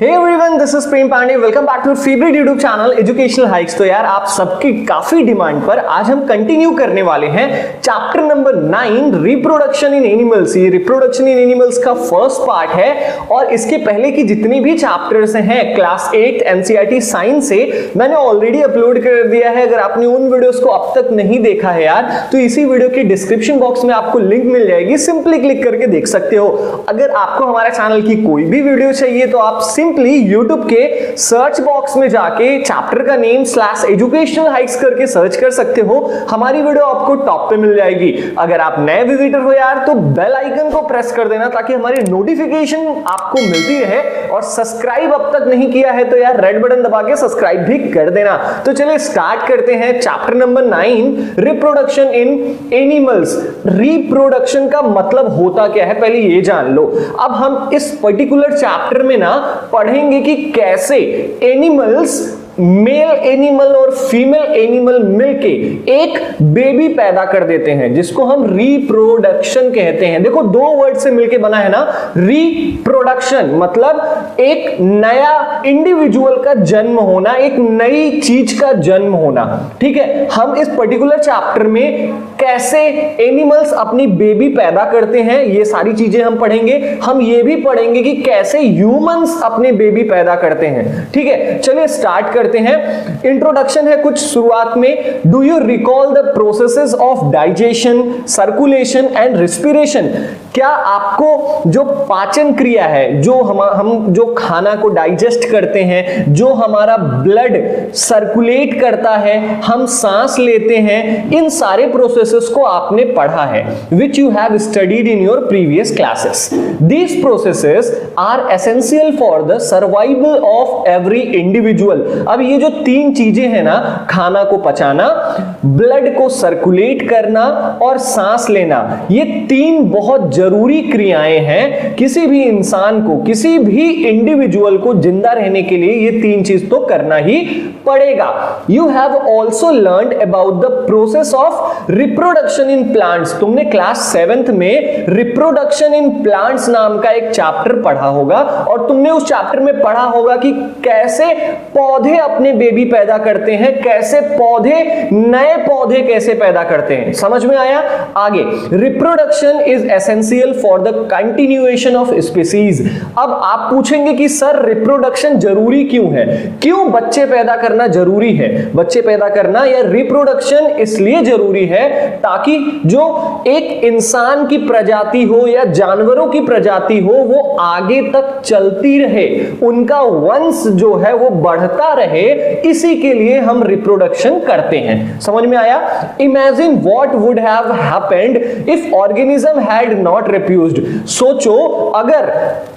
Hey everyone, this is Prem Pandey. Welcome back to favourite YouTube channel educational hikes. तो यार आप सबकी काफी डिमांड पर आज हम कंटिन्यू करने वाले हैं chapter number 9 reproduction in animals. ये रिप्रोडक्शन इन एनिमल्स का फर्स्ट पार्ट है और इसके पहले की जितनी भी चैप्टर्स हैं क्लास 8 एनसीईआरटी साइंस से मैंने ऑलरेडी अपलोड कर दिया है। अगर आपने उन वीडियोस को अब तक नहीं देखा है यार तो इसी वीडियो के डिस्क्रिप्शन बॉक्स में आपको लिंक मिल जाएगी, सिंपली क्लिक करके देख सकते हो। अगर आपको हमारे चैनल की कोई भी वीडियो चाहिए तो आप सिंपली YouTube के सर्च बॉक्स में जाके चैप्टर का नेम /एजुकेशनल हाइक्स करके सर्च कर सकते हो। हमारी वीडियो आपको टॉप पे मिल जाएगी। अगर आप नए विजिटर हो यार तो बेल आइकन को प्रेस कर देना ताकि हमारी नोटिफिकेशन आपको मिलती रहे, और सब्सक्राइब अब तक नहीं किया है तो यार रेड बटन दबा के सब्सक्राइब भी कर देना। तो चलिए स्टार्ट करते हैं chapter number 9 reproduction in animals. Reproduction का मतलब होता क्या है पहले ये जान लो। अब हम इस पर्टिकुलर चैप्टर में ना पढ़ेंगे कि कैसे एनिमल्स, मेल एनिमल और फीमेल एनिमल मिलके एक बेबी पैदा कर देते हैं जिसको हम रिप्रोडक्शन कहते हैं। देखो दो वर्ड से मिलके बना है ना, रिप्रोडक्शन मतलब एक नया इंडिविजुअल का जन्म होना, एक नई चीज का जन्म होना। ठीक है, हम इस पर्टिकुलर चैप्टर में कैसे एनिमल्स अपनी बेबी पैदा करते हैं ये सारी चीजें हम पढ़ेंगे। हम ये भी पढ़ेंगे कि कैसे ह्यूमंस अपने बेबी पैदा करते हैं। ठीक है, चलिए स्टार्ट करते हैं। इंट्रोडक्शन है कुछ शुरुआत में। Do you recall the processes of digestion, circulation and respiration? क्या आपको जो पाचन क्रिया है, जो हम जो खाना को डाइजेस्ट करते हैं, जो हमारा ब्लड सर्कुलेट करता है, हम सांस लेते हैं, इन सारे प्रोसेसेस को आपने पढ़ा है, which you have studied in your previous classes. These processes are essential for the survival of every individual. अब ये जो तीन चीजें हैं ना, खाना को पचाना, ब्लड को सर्कुलेट करना और सांस लेना, ये तीन बहुत जरूरी क्रियाएं हैं। किसी भी इंसान को, किसी भी इंडिविजुअल को जिंदा रहने के लिए ये तीन चीज तो करना ही पड़ेगा। You have also learned about the process of reproduction in plants. तुमने क्लास 7th में रिप्रोडक्शन इन प्लांट्स नाम का एक चैप्टर पढ़ा होगा और तुमने उस चैप्टर में पढ़ा होगा कि कैसे पौधे अपने बेबी पैदा करते हैं, कैसे पौधे नए पौधे कैसे पैदा करते हैं। समझ में आया? आगे, reproduction is essential for the continuation of species. अब आप पूछेंगे कि सर रिप्रोडक्शन जरूरी क्यों है, क्यों बच्चे पैदा करना जरूरी है? बच्चे पैदा करना या रिप्रोडक्शन इसलिए जरूरी है ताकि जो एक इंसान की प्रजाति हो या जानवरों की प्रजाति हो वो आगे तक चलती रहे, उनका वंश जो है वो बढ़ता रहे, इसी के लिए हम रिप्रोडक्शन करते हैं। समझ में आया? Imagine what would have happened if organism had not reproduced. सोचो अगर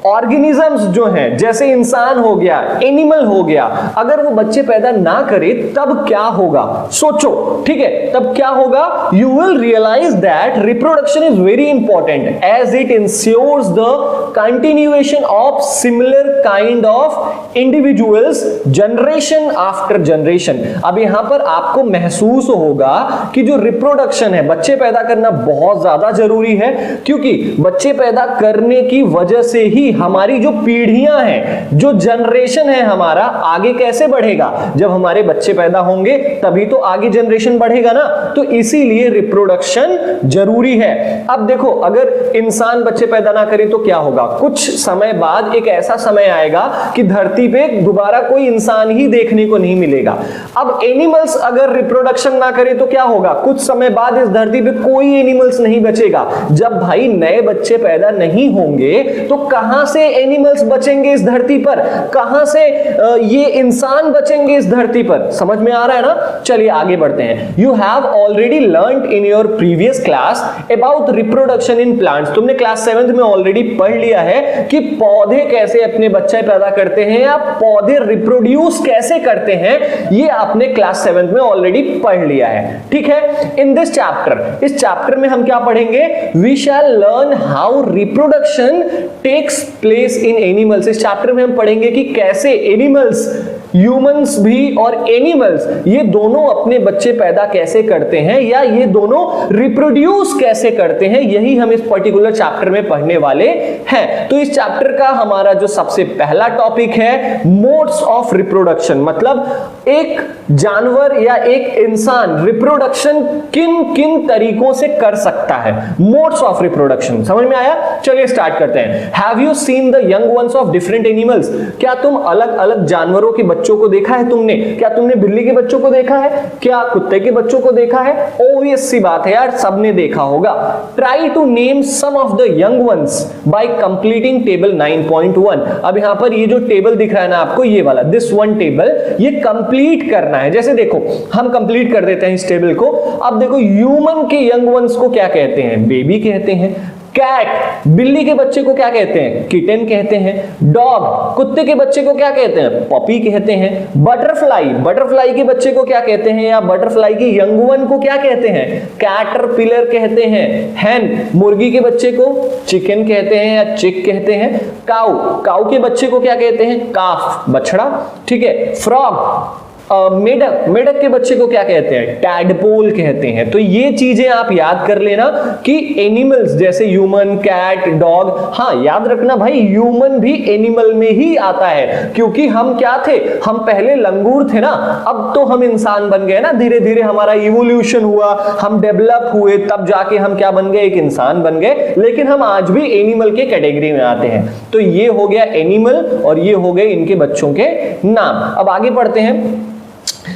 ऑर्गेनिजम्स जो हैं, जैसे इंसान हो गया, एनिमल हो गया, अगर वो बच्चे पैदा ना करे तब क्या होगा? सोचो, ठीक है, तब क्या होगा? You will realise that reproduction is very important as it ensures the continuation of similar kind of individuals generation after generation. अब यहां पर आपको महसूस होगा कि जो रिप्रोडक्शन है, बच्चे पैदा करना बहुत ज्यादा जरूरी है, क्योंकि बच्चे पैदा करने की वजह से ही हमारी जो पीढ़ियां हैं, जो जनरेशन है हमारा, आगे कैसे बढ़ेगा? जब हमारे बच्चे पैदा होंगे तभी तो आगे जनरेशन बढ़ेगा ना। तो इसीलिए रिप्रोडक्शन जरूरी है। अब देखो अगर इंसान बच्चे पैदा ना करे तो क्या होगा? कुछ समय बाद एक ऐसा समय आएगा कि धरती पे दोबारा कोई इंसान ही देखने को नहीं मिलेगा। अब एनिमल्स अगर रिप्रोडक्शन ना करे तो क्या होगा? कुछ समय बाद इस धरती पे कोई एनिमल्स नहीं बचेगा। जब भाई नए बच्चे पैदा नहीं होंगे तो कहां से एनिमल्स बचेंगे इस धरती पर? कहां से ये इंसान बचेंगे इस धरती पर? समझ में आ रहा है ना? चलिए आगे बढ़ते हैं। You have already learned in your previous class about reproduction in plants. तुमने क्लास 7th में ऑलरेडी पढ़ लिया है कि पौधे कैसे अपने बच्चे पैदा करते हैं या पौधे रिप्रोड्यूस कैसे करते हैं, ये आपने क्लास 7th में ऑलरेडी पढ़ लिया है। ठीक है, इन दिस चैप्टर, इस चैप्टर में हम क्या पढ़ेंगे? We shall learn how reproduction takes place in animals. इस चैप्टर में हम पढ़ेंगे कि कैसे एनिमल्स ह्यूमंस भी और एनिमल्स, ये दोनों अपने बच्चे पैदा कैसे करते हैं या ये दोनों रिप्रोड्यूस कैसे करते हैं, यही हम इस पर्टिकुलर चैप्टर में पढ़ने वाले हैं। तो इस चैप्टर का हमारा जो सबसे पहला टॉपिक है मोड्स ऑफ रिप्रोडक्शन, मतलब एक जानवर या एक इंसान रिप्रोडक्शन किन किन तरीकों से कर सकता है। मोड्स ऑफ रिप्रोडक्शन समझ में आया? चलिए स्टार्ट करते हैं। Have you seen the young once of different animals? क्या तुम अलग अलग जानवरों के बच्चों को देखा है तुमने? क्या तुमने बिल्ली के बच्चों को देखा है? क्या कुत्ते के बच्चों को देखा है? ऑब्वियस सी बात है यार, सबने देखा होगा। Try to name some of the young ones by completing table 9.1। अब यहां पर ये जो टेबल दिख रहा है ना आपको, ये वाला दिस वन टेबल, ये कंप्लीट करना है। जैसे देखो हम कंप्लीट कर देते हैं इस टेबल को। अब देखो ह्यूमन के यंग वंस को क्या कहते हैं? बेबी कहते हैं। कैट, बिल्ली के बच्चे को क्या कहते हैं? किटन कहते हैं। डॉग, कुत्ते के बच्चे को क्या कहते हैं? पपी कहते हैं। बटरफ्लाई, बटरफ्लाई के बच्चे को क्या कहते हैं या बटरफ्लाई के यंग वन को क्या कहते हैं? कैटरपिलर कहते हैं। हैन, मुर्गी के बच्चे को चिकन कहते हैं या चिक कहते हैं। काऊ, काऊ के बच्चे को क्या कहते हैं? काफ, बछड़ा, ठीक है। फ्रॉग, मेढक, मेढक के बच्चे को क्या कहते हैं? टैडपोल कहते हैं। तो ये चीजें आप याद कर लेना कि एनिमल्स जैसे ह्यूमन, कैट, डॉग, हाँ याद रखना भाई ह्यूमन भी एनिमल में ही आता है, क्योंकि हम क्या थे? हम पहले लंगूर थे ना, अब तो हम इंसान बन गए ना, धीरे धीरे हमारा इवोल्यूशन हुआ, हम डेवलप हुए, तब जाके हम क्या बन गए? एक इंसान बन गए, लेकिन हम आज भी एनिमल के कैटेगरी में आते हैं। तो ये हो गया एनिमल और ये हो गए इनके बच्चों के नाम। अब आगे पढ़ते हैं।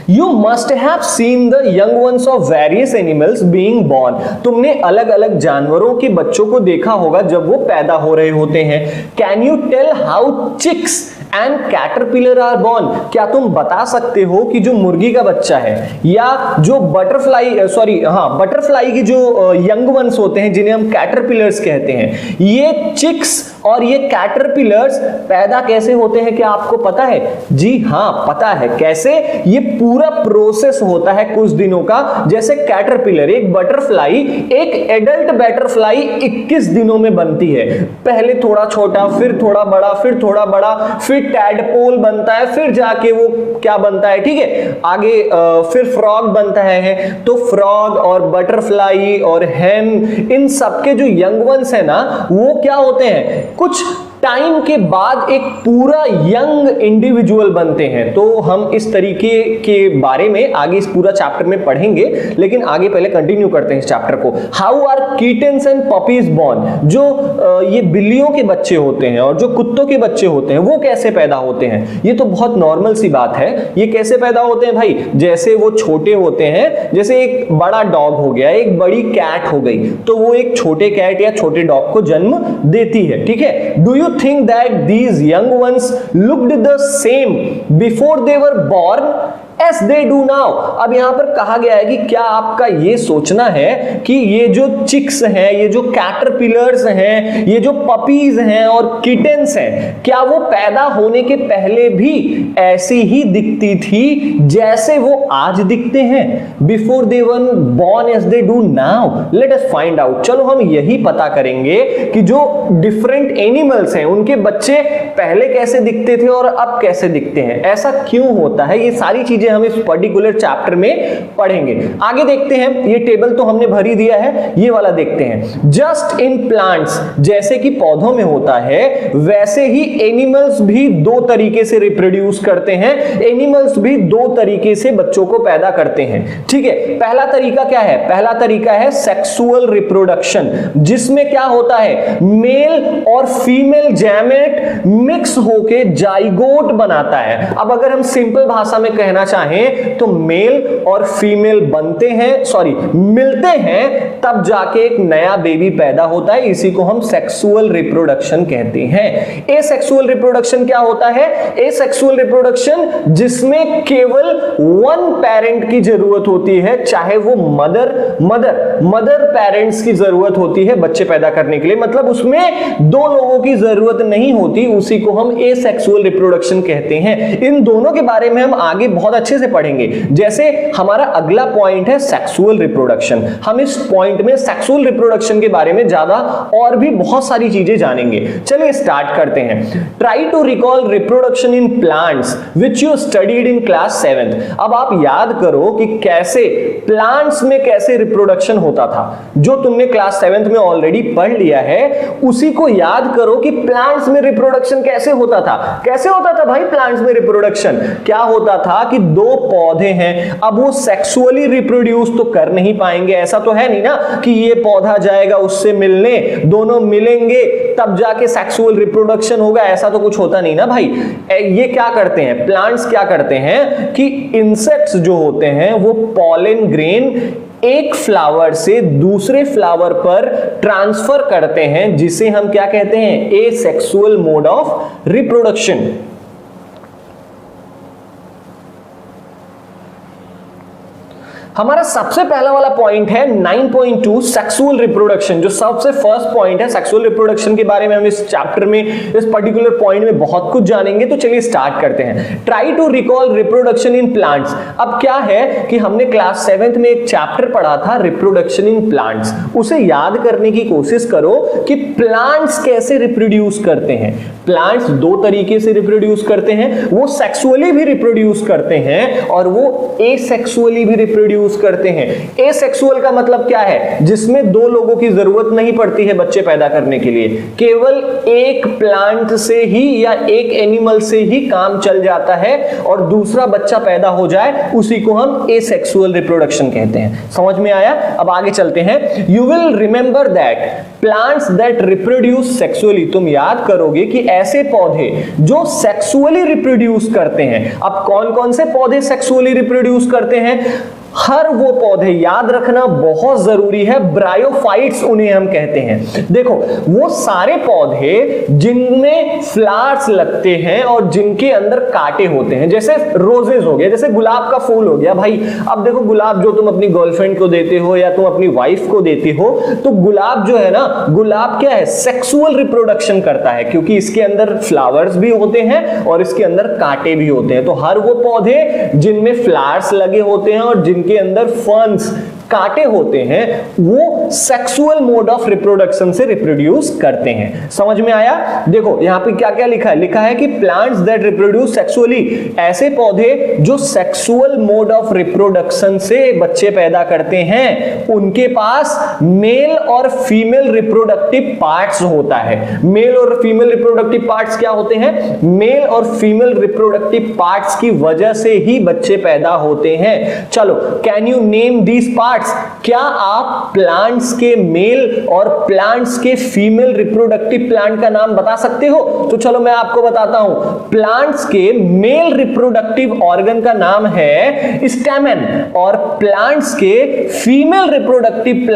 You must have seen the young ones of various animals being born। तुमने अलग अलग जानवरों के बच्चों को देखा होगा जब वो पैदा हो रहे होते हैं। Can you tell how chicks and caterpillar are born? क्या तुम बता सकते हो कि जो मुर्गी का बच्चा है या जो बटरफ्लाई की जो यंग वंस होते हैं जिन्हें हम कैटरपिलर्स कहते हैं, ये चिक्स और ये कैटरपिलर्स पैदा कैसे होते हैं? क्या आपको पता है? जी हाँ पता है। कैसे? ये पूरा प्रोसेस होता है कुछ दिनों का। जैसे कैटरपिलर, एक बटरफ्लाई, एक एडल्ट बटरफ्लाई 21 दिनों में बनती है। पहले थोड़ा छोटा, फिर थोड़ा बड़ा, फिर थोड़ा बड़ा, फिर टैडपोल बनता है, फिर जाके वो क्या बनता है, ठीक है, आगे फिर फ्रॉग बनता है। तो फ्रॉग और बटरफ्लाई और हैन, इन सबके जो यंग वंस है ना, वो क्या होते हैं? कुछ टाइम के बाद एक पूरा यंग इंडिविजुअल बनते हैं। तो हम इस तरीके के बारे में आगे इस पूरा चैप्टर में पढ़ेंगे, लेकिन आगे पहले कंटिन्यू करते हैं इस चैप्टर को। How are kittens and puppies born? जो ये बिल्लियों के बच्चे होते हैं और जो कुत्तों के बच्चे होते हैं वो कैसे पैदा होते हैं? ये तो बहुत नॉर्मल सी बात है। ये कैसे पैदा होते हैं भाई? जैसे वो छोटे होते हैं, जैसे एक बड़ा डॉग हो गया, एक बड़ी कैट हो गई, तो वो एक छोटे कैट या छोटे डॉग को जन्म देती है, ठीक है। Do you think that these young ones looked the same before they were born as they do now? अब यहां पर कहा गया है कि क्या आपका ये सोचना है कि ये जो चिक्स हैं, ये जो कैटरपिलर्स हैं, ये जो पपीज हैं और किटन्स हैं, क्या वो पैदा होने के पहले भी ऐसी ही दिखती थी जैसे वो आज दिखते हैं? Before they were born as they do now? Let us find out. चलो हम यही पता करेंगे कि जो डिफरेंट एनिमल्स हैं उनके बच्चे पहले कैसे दिखते थे और अब कैसे दिखते हैं, ऐसा क्यों होता है। ये सारी चीजें हम इस पर्टिकुलर चैप्टर में पढ़ेंगे। आगे देखते हैं, ये टेबल तो हमने भर ही दिया है, ये वाला देखते हैं। जस्ट इन प्लांट्स, जैसे कि पौधों में होता है वैसे ही एनिमल्स भी दो तरीके से रिप्रोड्यूस करते हैं। एनिमल्स भी दो तरीके से बच्चों को पैदा करते हैं, ठीक है। पहला तरीका क्या है? पहला तरीका है सेक्सुअल रिप्रोडक्शन, जिसमें क्या होता है? मेल और फीमेल गैमेट मिक्स होके जाइगोट बनाता है। अब अगर हम सिंपल भाषा में कहना चाहें तो मेल और फीमेल मिलते हैं, तब जाके एक नया बेबी पैदा होता है। इसी को हम सेक्सुअल रिप्रोडक्शन कहते हैं। एसेक्सुअल रिप्रोडक्शन क्या होता है? एसेक्सुअल रिप्रोडक्शन जिसमें केवल वन पेरेंट की जरूरत होती है, चाहे वो मदर पेरेंट्स की जरूरत होती है बच्चे पैदा करने के लिए, मतलब उसमें दो लोगों की जरूरत नहीं होती, उसी को हम एसेक्सुअल रिप्रोडक्शन कहते हैं। इन दोनों के बारे में हम आगे बहुत अच्छे से पढ़ेंगे। जैसे हमारा अगला पॉइंट है सेक्सुअल रिप्रोडक्शन। हम इस पॉइंट में सेक्सुअल रिप्रोडक्शन के बारे में ज्यादा और भी बहुत सारी चीजें जानेंगे। चलिए स्टार्ट करते हैं। Try to recall reproduction in plants which you studied in class 7th। अब आप याद करो कि कैसे प्लांट्स में कैसे रिप्रोडक्शन होता था, जो तुमने क्लास 7th में ऑलरेडी पढ़ लिया है उसी को याद करो कि प्लांट्स में रिप्रोडक्शन कैसे होता था। कैसे होता था भाई प्लांट्स में रिप्रोडक्शन? क्या होता था कि दो पौधे हैं, अब वो सेक्सुअली रिप्रोड्यूस तो कर नहीं पाएंगे, ऐसा तो है नहीं ना कि ये पौधा जाएगा उससे मिलने, दोनों मिलेंगे तब जाके सेक्सुअल रिप्रोडक्शन होगा, ऐसा तो कुछ होता नहीं ना भाई। ये क्या करते हैं प्लांट्स, क्या करते हैं कि इंसेक्ट्स जो होते हैं वो पॉलन ग्रेन एक फ्लावर से दूसरे फ्लावर पर ट्रांसफर करते हैं, जिसे हम क्या कहते हैं? Asexual mode of reproduction. हमारा सबसे पहला वाला पॉइंट है 9.2 सेक्सुअल रिप्रोडक्शन, जो सबसे फर्स्ट पॉइंट है। सेक्सुअल रिप्रोडक्शन के बारे में हम इस चैप्टर में, इस पर्टिकुलर पॉइंट में बहुत कुछ जानेंगे। तो चलिए स्टार्ट करते हैं। Try to recall reproduction in plants. अब क्या है कि हमने क्लास 7th में एक चैप्टर पढ़ा था रिप्रोडक्शन इन प्लांट्स, उसे याद करने की कोशिश करो कि प्लांट्स कैसे रिप्रोड्यूस करते हैं। प्लांट्स दो तरीके से रिप्रोड्यूस करते हैं, वो सेक्सुअली भी रिप्रोड्यूस करते हैं और वो एसेक्सुअली भी रिप्रोड्यूस करते हैं। एसेक्सुअल का मतलब क्या है? जिसमें दो लोगों की जरूरत नहीं पड़ती है बच्चे पैदा करने के लिए, केवल एक प्लांट से ही या एक एनिमल से ही काम चल जाता है और दूसरा बच्चा पैदा हो जाए, उसी को हम एसेक्सुअल रिप्रोडक्शन कहते हैं। समझ में आया? अब आगे चलते हैं। You will remember that plants that reproduce sexually. तुम याद करोगे कि ऐसे पौधे जो सेक्सुअली रिप्रोड्यूस करते हैं। अब कौन कौन से पौधे सेक्सुअली रिप्रोड्यूस करते हैं? हर वो पौधे, याद रखना बहुत जरूरी है, ब्रायोफाइट्स उन्हें हम कहते हैं। देखो वो सारे पौधे जिनमें फ्लावर्स लगते हैं और जिनके अंदर कांटे होते हैं, जैसे रोजेस हो गया, जैसे गुलाब का फूल हो गया भाई। अब देखो गुलाब जो तुम अपनी गर्लफ्रेंड को देते हो या तुम अपनी वाइफ को देते हो, तो गुलाब जो है ना, गुलाब क्या है? सेक्सुअल रिप्रोडक्शन करता है, क्योंकि इसके अंदर फ्लावर्स भी होते हैं और इसके अंदर कांटे भी होते हैं। तो हर वो पौधे जिनमें फ्लावर्स लगे होते हैं और के अंदर फर्न्स, कांटे होते हैं, वो सेक्सुअल मोड ऑफ रिप्रोडक्शन से रिप्रोड्यूस करते हैं। समझ में आया? देखो यहां पे क्या क्या लिखा है? लिखा है कि प्लांट्स दैट रिप्रोड्यूस सेक्सुअली, ऐसे पौधे जो सेक्सुअल मोड ऑफ रिप्रोडक्शन से बच्चे पैदा करते हैं, उनके पास मेल और फीमेल रिप्रोडक्टिव पार्ट्स होता है। मेल और फीमेल रिप्रोडक्टिव पार्ट्स क्या होते हैं? मेल और फीमेल रिप्रोडक्टिव पार्ट्स की वजह से ही बच्चे पैदा होते हैं। चलो, can you name these parts? क्या आप प्लांट्स के मेल और प्लांट्स के फीमेल रिप्रोडक्टिव प्लांट का नाम बता सकते हो? तो चलो मैं आपको बताता हूं। प्लांट्स के मेल रिप्रोडक्टिव ऑर्गन का नाम है स्टेमन और प्लांट्स के फीमेल रिप्रोडक्टिव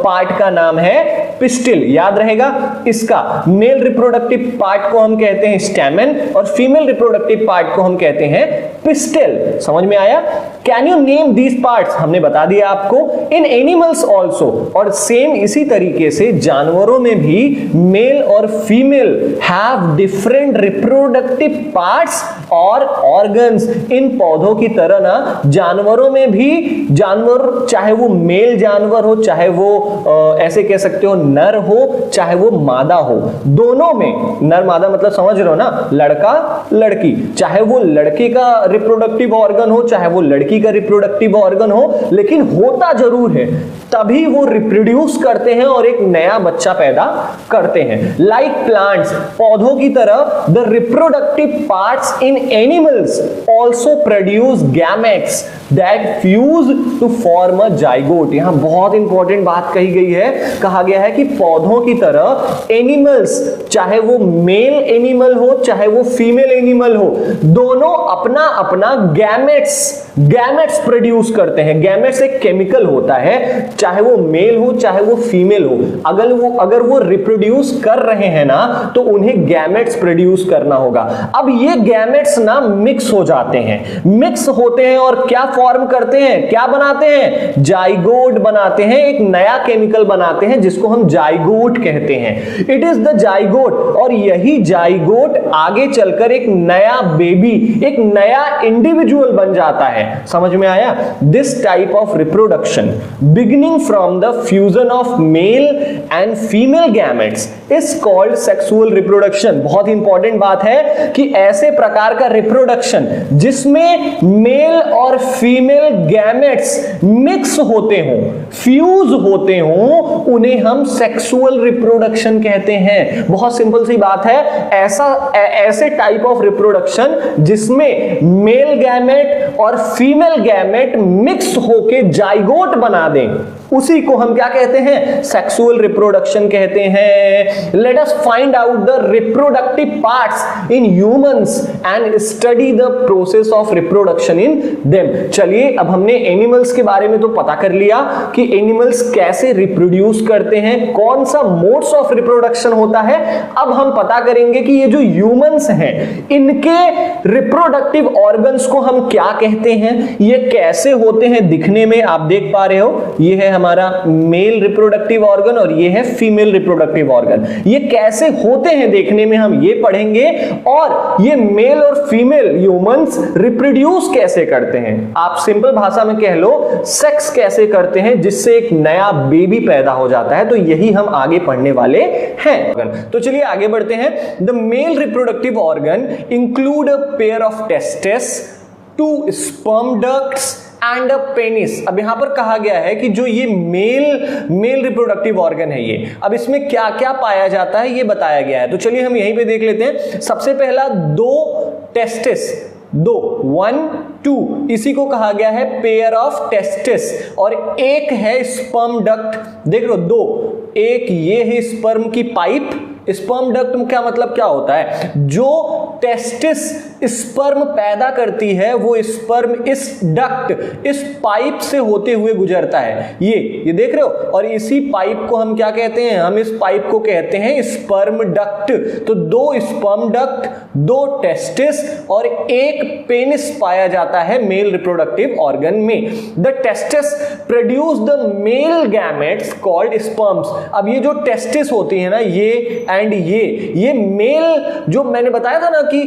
पार्ट का नाम है पिस्टिल। याद रहेगा, इसका मेल रिप्रोडक्टिव पार्ट को हम कहते हैं स्टेमन और फीमेल रिप्रोडक्टिव पार्ट को हम कहते हैं पिस्टिल। समझ में आया? Can you name these parts? हमने बता दिया आपको। इन एनिमल्स ऑल्सो, और सेम इसी तरीके से जानवरों में भी मेल और female have different reproductive parts और ऑर्गन्स। इन पौधों की तरह ना जानवरों में भी, जानवर चाहे वो मेल जानवर हो, चाहे वो ऐसे कह सकते हो नर हो, चाहे वो मादा हो, दोनों में, नर मादा मतलब समझ रहे हो ना, लड़का लड़की, चाहे वो लड़के का रिप्रोडक्टिव ऑर्गन हो चाहे वो लड़की का रिप्रोडक्टिव ऑर्गन हो, लेकिन होता जरूर है, तभी वो रिप्रोड्यूस करते हैं और एक नया बच्चा पैदा करते हैं। लाइक प्लांट्स, पौधों की तरह the reproductive parts in animals also produce gametes that fuse to form a zygote. यहां बहुत इंपॉर्टेंट बात कही गई है, कहा गया है कि पौधों की तरह एनिमल्स, चाहे वो मेल एनिमल हो चाहे वो फीमेल एनिमल हो, दोनों अपना अपना गैमेट्स गैमेट्स प्रोड्यूस करते हैं। गैमेट्स एक केमिकल होता है, चाहे वो मेल हो चाहे वो फीमेल हो, अगर वो रिप्रोड्यूस कर रहे हैं ना तो उन्हें गैमेट्स प्रोड्यूस करना होगा। अब ये गैमेट्स ना मिक्स हो जाते हैं, मिक्स होते हैं और क्या फॉर्म करते हैं, क्या बनाते हैं, जाइगोट बनाते हैं, एक नया केमिकल बनाते हैं जिसको हम जाइगोट कहते हैं। इट इज द जाइगोट, और यही जाइगोट आगे चलकर एक नया बेबी, एक नया इंडिविजुअल बन जाता है। समझ में आया? This type of reproduction beginning from the fusion of male and female gametes is called sexual reproduction. बहुत इंपॉर्टेंट बात है कि ऐसे प्रकार का रिप्रोडक्शन जिसमें मेल और फीमेल गैमेट्स मिक्स होते हों, फ्यूज होते हों, उन्हें हम सेक्सुअल रिप्रोडक्शन कहते हैं। बहुत सिंपल सी बात है, ऐसे टाइप ऑफ रिप्रोडक्शन जिसमें मेल गैमेट और फीमेल गैमेट मिक्स होके जाइगोट बना दें, उसी को हम क्या कहते हैं, सेक्सुअल रिप्रोडक्शन कहते हैं। Late us find out the reproductive parts in humans and study the process of reproduction in them. चलिए, अब हमने एनिमल्स के बारे में तो पता कर लिया कि एनिमल्स कैसे रिप्रोड्यूस करते हैं, कौन सा मोड्स ऑफ रिप्रोडक्शन होता है। अब हम पता करेंगे कि ये जो ह्यूमंस हैं, इनके रिप्रोडक्टिव ऑर्गन्स को हम क्या कहते हैं, ये कैसे होते हैं दिखने में। आप देख पा रहे हो, ये है हमारा मेल रिप्रोडक्टिव ऑर्गन और ये है फीमेल रिप्रोडक्टिव ऑर्गन। ये कैसे होते हैं देखने में हम ये पढ़ेंगे, और ये मेल और फीमेल ह्यूमंस रिप्रोड्यूस कैसे करते हैं, आप सिंपल भाषा में कह लो सेक्स कैसे करते हैं, जिससे एक नया बेबी पैदा हो जाता है। तो यही हम आगे पढ़ने वाले हैं। तो चलिए आगे बढ़ते हैं। The male reproductive organ include a pair of testis, 2 sperm ducts and a penis. अब यहां पर कहा गया है कि जो ये मेल रिप्रोडक्टिव ऑर्गन है, ये अब इसमें क्या क्या पाया जाता है ये बताया गया है। तो चलिए हम यहीं पे देख लेते हैं। सबसे पहला 2 टेस्टिस, 2 1 2, इसी को कहा गया है पेयर ऑफ टेस्टिस, और एक है स्पर्म डक्ट। देख लो 2, एक ये है स्पर्म की पाइप। स्पर्म डक्ट में क्या मतलब क्या होता है, जो टेस्टिस स्पर्म पैदा करती है वो स्पर्म इस डक्ट, इस पाइप से होते हुए गुजरता है। ये देख रहे हो, और इसी पाइप को हम क्या कहते हैं, हम इस पाइप को कहते हैं स्पर्म डक्ट। तो 2 स्पर्म डक्ट, 2 टेस्टिस और एक पेनिस पाया जाता है मेल रिप्रोडक्टिव ऑर्गन में। The testis produce the male gametes called sperms. अब ये जो टेस्टिस होती है ना, ये एंड ये मेल, जो मैंने बताया था ना कि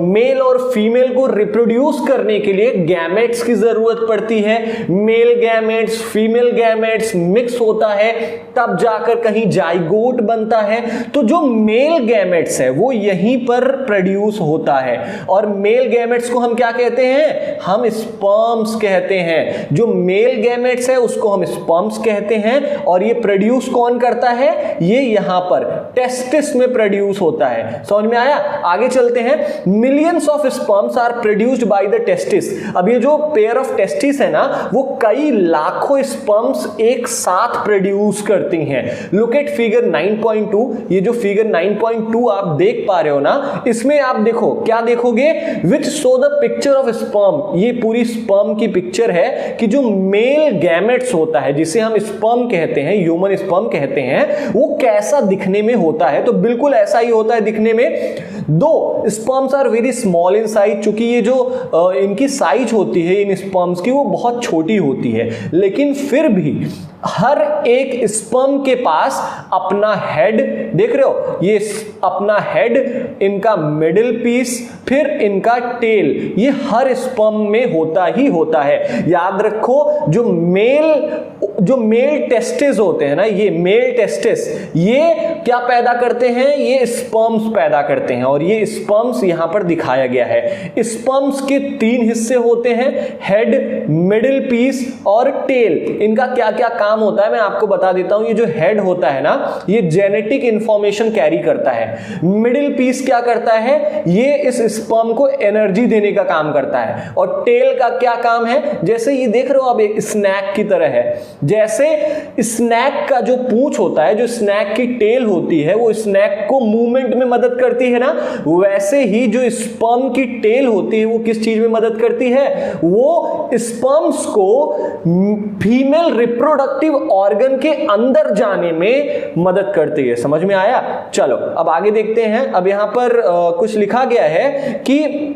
मेल और फीमेल को रिप्रोड्यूस करने के लिए गैमेट्स की जरूरत पड़ती है। Male gametes female gametes mix होता है, तब जाकर कहीं जाइगोट बनता है। तो जो मेल गैमेट्स है वो यहीं पर प्रोड्यूस होता है, और मेल गैमेट्स को हम क्या कहते हैं, हम स्पर्म्स कहते हैं। जो मेल गैमेट्स है उसको हम स्पर्म्स कहते हैं, और ये प्रोड्यूस कौन करता है, ये यहां पर टेस्टिस में प्रोड्यूस होता है। समझ में आया? आगे चलते हैं। Millions of sperms are produced by the testis. अब ये जो पेयर ऑफ टेस्टिस है ना, वो कई लाखों स्पर्म्स एक साथ प्रोड्यूस करती हैं। Look at figure 9.2। ये जो फिगर 9.2 आप देख पा रहे हो ना, इसमें आप देखो, क्या देखोगे, which show the picture of sperm. ये पूरी स्पर्म की पिक्चर है कि जो मेल गैमेट्स होता है, जिसे हम स्पर्म कहते हैं, ह्यूमन स्पर्म कहते हैं, वो कैसा दिखने में होता है। तो बिल्कुल ऐसा ही होता है दिखने में। 2 sperms are very small in size. चूंकि ये जो इनकी साइज होती है इन स्पर्म्स की, वो बहुत छोटी होती है, लेकिन फिर भी हर एक स्पर्म के पास अपना हेड, देख रहे हो, ये अपना हेड, इनका मिडिल पीस, फिर इनका टेल, ये हर स्पर्म में होता ही होता है। याद रखो, जो मेल टेस्टिस होते हैं ना, ये मेल टेस्टिस, ये क्या पैदा करते हैं, ये स्पर्म्स पैदा करते हैं, और ये स्पर्म्स यहां पर दिखाया गया है। स्पर्म्स के 3 हिस्से होते हैं, हेड, मिडिल पीस और टेल। इनका क्या क्या काम होता है मैं आपको बता देता हूं। ये जो हेड होता है ना, ये जेनेटिक इंफॉर्मेशन कैरी करता है। मिडिल पीस क्या करता है, ये इस स्पर्म को एनर्जी देने का काम करता है। और टेल का क्या काम है, जैसे ये देख रहे हो आप एक स्नैक की तरह है, जैसे स्नैक का जो पूंछ होता है, जो स्नैक की टेल होती है, वो स्नैक को मूवमेंट में मदद करती है ना, वैसे ही जो स्पर्म की टेल होती है वो किस चीज में मदद करती है, वो स्पर्म्स को फीमेल रिप्रोडक्टिव ऑर्गन के अंदर जाने में मदद करती है। समझ में आया? चलो अब आगे देखते हैं। अब यहां पर कुछ लिखा गया है कि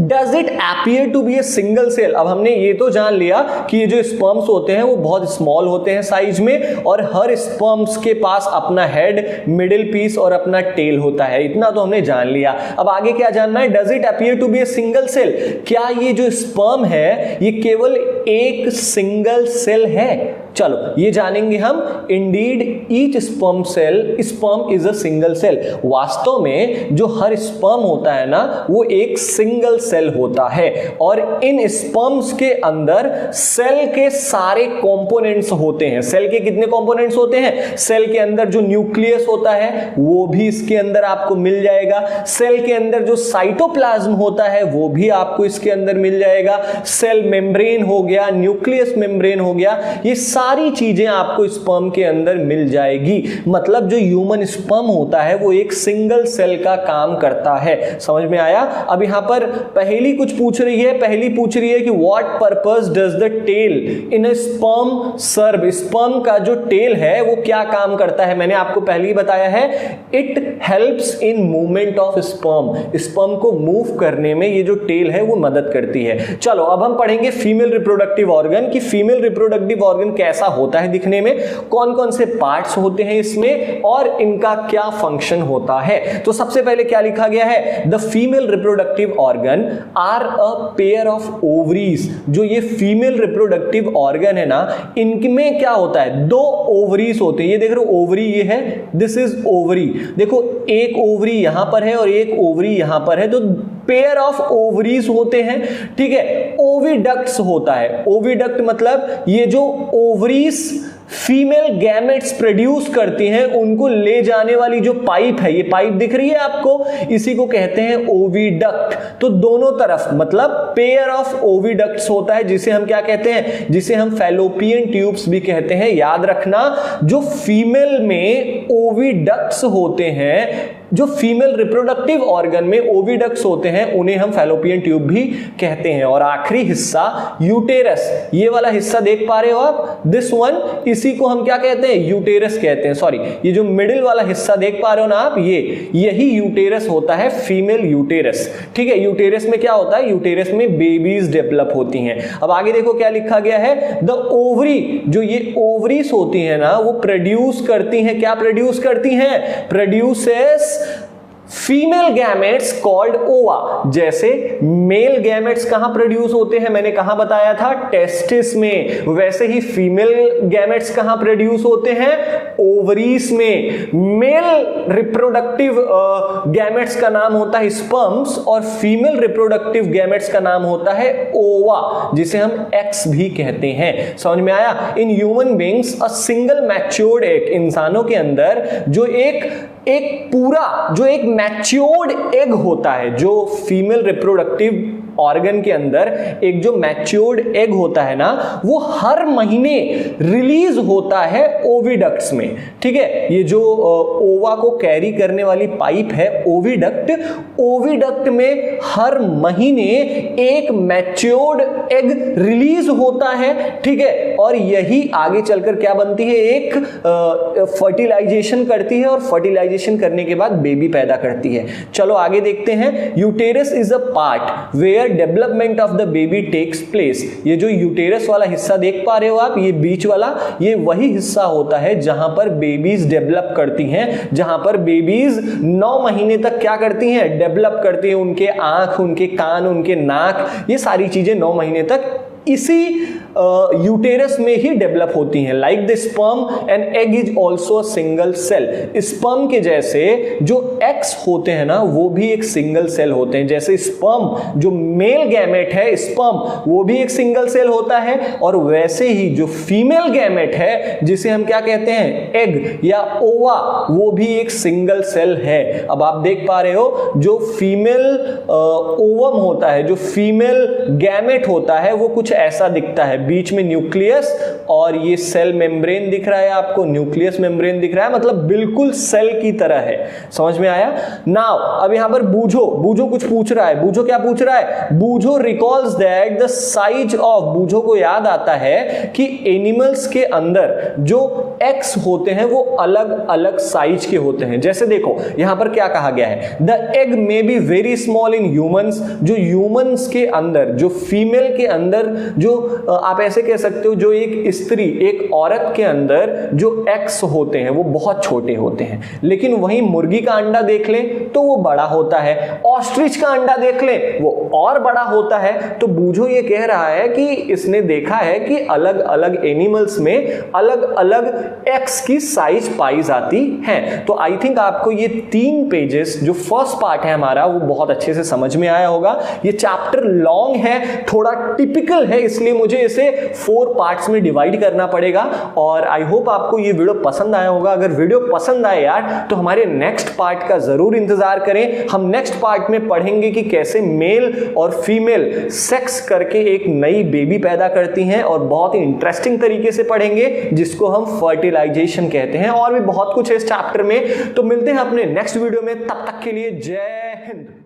Does it appear to be a single cell? अब हमने ये तो जान लिया कि ये जो स्पर्म्स होते हैं वो बहुत स्मॉल होते हैं साइज में, और हर स्पर्म्स के पास अपना हेड, मिडिल पीस और अपना टेल होता है। इतना तो हमने जान लिया। अब आगे क्या जानना है? Does it appear to be a single cell? क्या ये जो स्पर्म है ये केवल एक सिंगल सेल है? चलो ये जानेंगे हम। Indeed each sperm is a single cell. वास्तव में जो हर स्पर्म होता है ना वो एक सिंगल सेल होता है, और इन स्पर्म्स के अंदर सेल के सारे कंपोनेंट्स होते हैं। सेल के कितने कंपोनेंट्स होते हैं? सेल के अंदर जो न्यूक्लियस होता है वो भी इसके अंदर आपको मिल जाएगा। सेल के अंदर जो साइटोप्लाज्म होता है वो भी आपको इसके अंदर मिल जाएगा। सेल मेम्ब्रेन हो गया, न्यूक्लियस मेम्ब्रेन हो गया, ये सारी चीजें आपको स्पर्म के अंदर मिल जाएगी। मतलब जो ह्यूमन स्पर्म होता है वो एक सिंगल सेल का काम करता है। समझ में आया? अब यहां पर पहली कुछ पूछ रही है, पहली पूछ रही है कि what purpose does the tail in a sperm serve? Sperm का जो टेल है वो क्या काम करता है? मैंने आपको पहले ही बताया है, it helps in movement of sperm. Sperm को मूव करने में ये जो टेल है वो मदद करती है। चलो अब हम पढ़ेंगे फीमेल रिप्रोडक्टिव ऑर्गन कि फीमेल रिप्रोडक्टिव ऑर्गन कैसा होता है दिखने में, कौन कौन से पार्ट्स होते हैं इसमें और इनका क्या फंक्शन होता है। तो सबसे पहले क्या लिखा गया है? The female reproductive organ are a pair of ovaries. जो ये फीमेल रिप्रोडक्टिव ऑर्गन है ना, इनमें क्या होता है? दो ओवरीज होते हैं। ये देख रहे हो ओवरी ये है, दिस इज ओवरी। देखो एक ओवरी यहां पर है और एक ओवरी यहां पर है, तो पेयर ऑफ ओवरीज होते हैं। ठीक है, ओविडक्ट्स होता है। ओविडक्ट मतलब ये जो ओवरीज फीमेल गैमेट्स प्रोड्यूस करती हैं उनको ले जाने वाली जो पाइप है, ये पाइप दिख रही है आपको, इसी को कहते हैं ओविडक्ट। तो दोनों तरफ मतलब पेयर ऑफ ओविडक्ट्स होता है, जिसे हम क्या कहते हैं? जिसे हम फैलोपियन ट्यूब्स भी कहते हैं। याद रखना, जो फीमेल में ओविडक्ट्स होते हैं, जो फीमेल रिप्रोडक्टिव ऑर्गन में ओविडक्ट्स होते हैं, उन्हें हम फैलोपियन ट्यूब भी कहते हैं। और आखिरी हिस्सा यूटेरस, ये वाला हिस्सा देख पा रहे हो आप, दिस वन, इसी को हम क्या कहते हैं? यूटेरस कहते हैं। सॉरी, ये जो मिडिल वाला हिस्सा देख पा रहे हो ना आप, यही यूटेरस होता है, फीमेल यूटेरस। ठीक है, यूटेरस में क्या होता है? यूटेरस में बेबीज डेवलप होती हैं। अब आगे देखो क्या लिखा गया है? द ओवरी, जो ये ओवरीज होती है ना वो प्रोड्यूस करती हैं, क्या प्रोड्यूस करती हैं? प्रोड्यूसेस फीमेल गैमेट्स कॉल्ड ओवा। जैसे मेल गैमेट्स कहां प्रोड्यूस होते हैं? मैंने कहां बताया था? टेस्टिस में। वैसे ही फीमेल गैमेट्स कहां प्रोड्यूस होते हैं? ओवरीज में। मेल रिप्रोडक्टिव गैमेट्स का नाम होता है स्पर्म्स और फीमेल रिप्रोडक्टिव गैमेट्स का नाम होता है ओवा, जिसे हम एक्स भी कहते हैं। समझ में आया? In human beings a single matured egg, इंसानों के अंदर जो एक मैच्योर्ड एग होता है, जो फीमेल रिप्रोडक्टिव ऑर्गन के अंदर एक जो मैच्योर्ड एग होता है ना, वो हर महीने रिलीज होता है ओविडक्ट्स में। ठीक है, ये जो ओवा को कैरी करने वाली पाइप है ओविडक्ट, ओविडक्ट में हर महीने एक मैच्योर्ड एग रिलीज होता है। ठीक है, और यही आगे चलकर क्या बनती है? एक फर्टिलाइजेशन करती है और फर्टिलाइजेशन करने के बाद बेबी पैदा करती है। चलो आगे देखते हैं। Uterus is a part where development of the baby takes place. ये जो यूटेरस वाला हिस्सा देख पा रहे हो आप, ये बीच वाला, ये वही हिस्सा होता है जहां पर बेबीज डेवलप करती हैं, जहां पर बेबीज 9 महीने तक क्या करती हैं? डेवलप करती हैं। उनके आंख, उनके कान, उनके नाक, ये सारी चीजें 9 महीने तक इसी यूटेरस में ही डेवलप होती हैं। Like the sperm and egg is also single cell. Sperm के जैसे जो एग्स होते हैं ना वो भी एक सिंगल सेल होते हैं। जैसे स्पर्म जो मेल गैमेट है स्पर्म वो भी एक सिंगल सेल होता है, और वैसे ही जो फीमेल गैमेट है जिसे हम क्या कहते हैं एग या ओवा वो भी एक सिंगल सेल है। अब आप देख पा रहे हो जो फीमेल ओवम होता है, जो फीमेल गैमेट होता है वो कुछ ऐसा दिखता है, बीच में न्यूक्लियस और ये सेल मेम्ब्रेन दिख रहा है आपको, न्यूक्लियस मेम्ब्रेन दिख रहा है, मतलब बिल्कुल सेल की तरह है। समझ में आया? नाउ अब यहां पर बूझो कुछ पूछ रहा है। बूझो क्या पूछ रहा है? Boojho recalls that the size of, Boojho को याद आता है कि एनिमल्स के अंदर जो एक्स होते हैं वो अलग अलग साइज के होते हैं। जैसे देखो यहां पर क्या कहा गया है, the egg may be very small in humans, जो ह्यूमंस के अंदर, जो फीमेल के अंदर, जो आप ऐसे कह सकते हो जो एक स्त्री, एक औरत के अंदर जो एक्स होते हैं वो बहुत छोटे होते हैं। लेकिन वहीं मुर्गी का अंडा देख लें तो वो बड़ा होता है, ऑस्ट्रिच का अंडा देख लें वो और बड़ा होता है। तो बूझो ये कह रहा है कि इसने देखा है कि अलग अलग एनिमल्स में अलग अलग एक्स की साइज पाई जाती है। तो आई थिंक आपको ये 3 पेजेस जो फर्स्ट पार्ट है हमारा वो बहुत अच्छे से समझ में आया होगा। ये चैप्टर लॉन्ग है, थोड़ा टिपिकल है, इसलिए मुझे इसे 4 पार्ट्स में डिवाइड करना पड़ेगा। और आई होप आपको ये वीडियो पसंद आया होगा। अगर वीडियो पसंद आए यार तो हमारे नेक्स्ट पार्ट का जरूर इंतजार करें। हम नेक्स्ट पार्ट में पढ़ेंगे कि कैसे मेल और फीमेल सेक्स करके एक नई बेबी पैदा करती हैं, और बहुत ही इंटरेस्टिंग तरीके से पढ़ेंगे जिसको हम फर्टिलाइजेशन कहते हैं। और भी बहुत कुछ है इस चैप्टर में। तो मिलते हैं अपने नेक्स्ट वीडियो में, तब तक के लिए जय हिंद।